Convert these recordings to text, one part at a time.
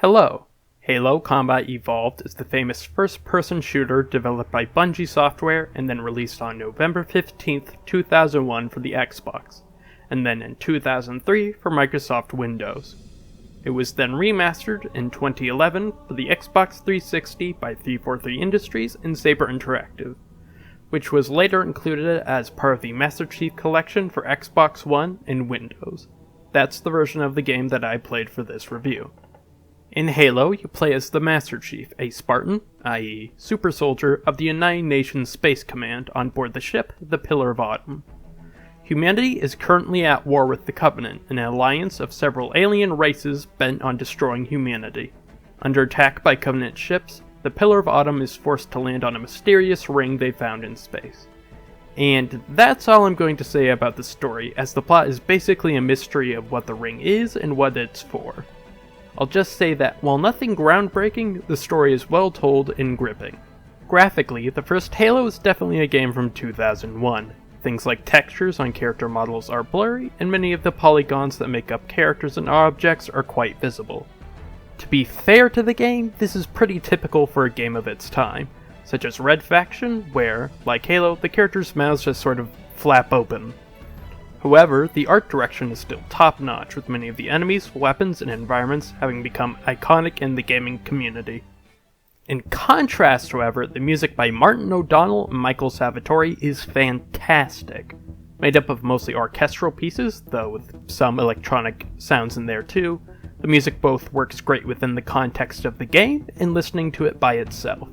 Hello! Halo Combat Evolved is the famous first-person shooter developed by Bungie Software and then released on November 15, 2001 for the Xbox, and then in 2003 for Microsoft Windows. It was then remastered in 2011 for the Xbox 360 by 343 Industries and Saber Interactive, which was later included as part of the Master Chief Collection for Xbox One and Windows. That's the version of the game that I played for this review. In Halo, you play as the Master Chief, a Spartan, i.e. super soldier, of the United Nations Space Command on board the ship, the Pillar of Autumn. Humanity is currently at war with the Covenant, an alliance of several alien races bent on destroying humanity. Under attack by Covenant ships, the Pillar of Autumn is forced to land on a mysterious ring they found in space. And that's all I'm going to say about the story, as the plot is basically a mystery of what the ring is and what it's for. I'll just say that while nothing groundbreaking, the story is well told and gripping. Graphically, the first Halo is definitely a game from 2001. Things like textures on character models are blurry, and many of the polygons that make up characters and objects are quite visible. To be fair to the game, this is pretty typical for a game of its time, such as Red Faction, where, like Halo, the characters' mouths just sort of flap open. However, the art direction is still top-notch, with many of the enemies, weapons, and environments having become iconic in the gaming community. In contrast, however, the music by Martin O'Donnell and Michael Salvatore is fantastic. Made up of mostly orchestral pieces, though with some electronic sounds in there too, the music both works great within the context of the game and listening to it by itself.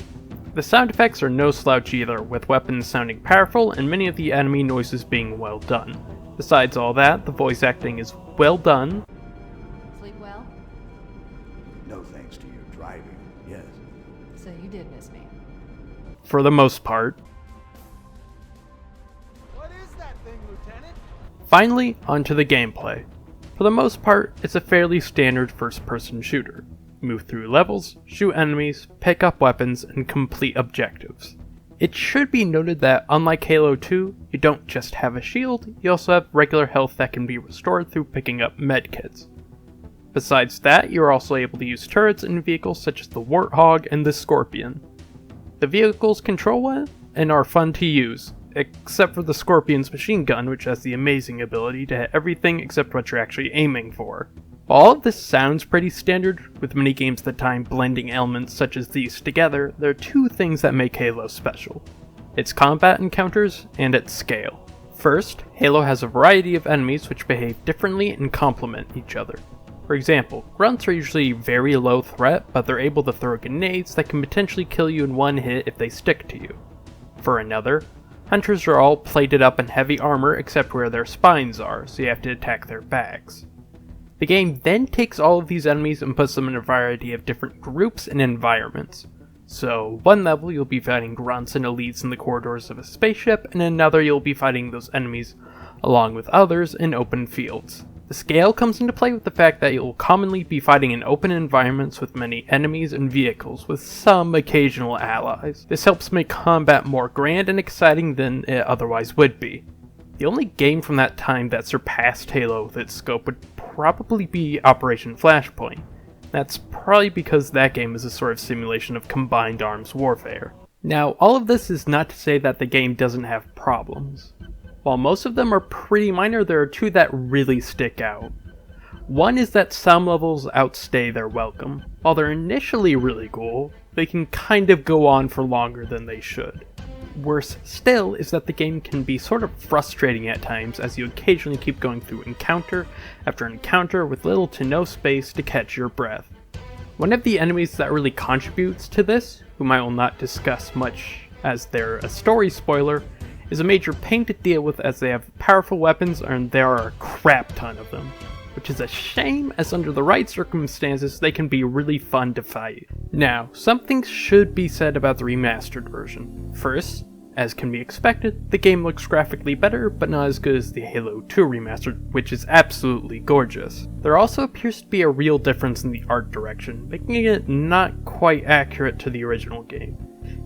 The sound effects are no slouch either, with weapons sounding powerful and many of the enemy noises being well done. Besides all that, the voice acting is well done. Sleep well? No thanks to your driving, yes. So you did miss me. For the most part. What is that thing, Lieutenant? Finally, onto the gameplay. For the most part, it's a fairly standard first-person shooter. Move through levels, shoot enemies, pick up weapons, and complete objectives. It should be noted that, unlike Halo 2, you don't just have a shield, you also have regular health that can be restored through picking up medkits. Besides that, you're also able to use turrets in vehicles such as the Warthog and the Scorpion. The vehicles control well and are fun to use, except for the Scorpion's machine gun, which has the amazing ability to hit everything except what you're actually aiming for. While all of this sounds pretty standard, with many games at the time blending elements such as these together, there are two things that make Halo special: its combat encounters and its scale. First, Halo has a variety of enemies which behave differently and complement each other. For example, grunts are usually very low threat, but they're able to throw grenades that can potentially kill you in one hit if they stick to you. For another, hunters are all plated up in heavy armor except where their spines are, so you have to attack their backs. The game then takes all of these enemies and puts them in a variety of different groups and environments. So, one level you'll be fighting grunts and elites in the corridors of a spaceship, and another you'll be fighting those enemies along with others in open fields. The scale comes into play with the fact that you'll commonly be fighting in open environments with many enemies and vehicles, with some occasional allies. This helps make combat more grand and exciting than it otherwise would be. The only game from that time that surpassed Halo with its scope would probably be Operation Flashpoint. That's probably because that game is a sort of simulation of combined arms warfare. Now, all of this is not to say that the game doesn't have problems. While most of them are pretty minor, there are two that really stick out. One is that some levels outstay their welcome. While they're initially really cool, they can kind of go on for longer than they should. Worse still is that the game can be sort of frustrating at times, as you occasionally keep going through encounter after encounter with little to no space to catch your breath. One of the enemies that really contributes to this, whom I will not discuss much as they're a story spoiler, is a major pain to deal with as they have powerful weapons and there are a crap ton of them. Which is a shame, as under the right circumstances they can be really fun to fight. Now, something should be said about the remastered version. First, as can be expected, the game looks graphically better, but not as good as the Halo 2 remastered, which is absolutely gorgeous. There also appears to be a real difference in the art direction, making it not quite accurate to the original game.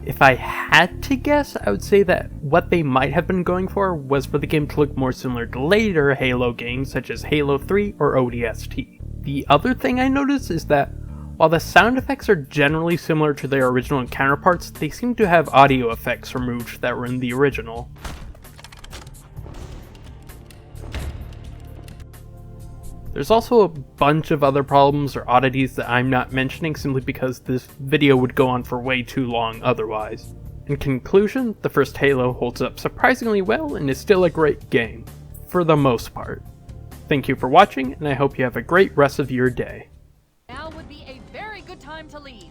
If I had to guess, I would say that what they might have been going for was for the game to look more similar to later Halo games such as Halo 3 or ODST. The other thing I noticed is that While the sound effects are generally similar to their original counterparts, they seem to have audio effects removed that were in the original. There's also a bunch of other problems or oddities that I'm not mentioning simply because this video would go on for way too long otherwise. In conclusion, the first Halo holds up surprisingly well and is still a great game, for the most part. Thank you for watching, and I hope you have a great rest of your day. Now would be a very good time to leave.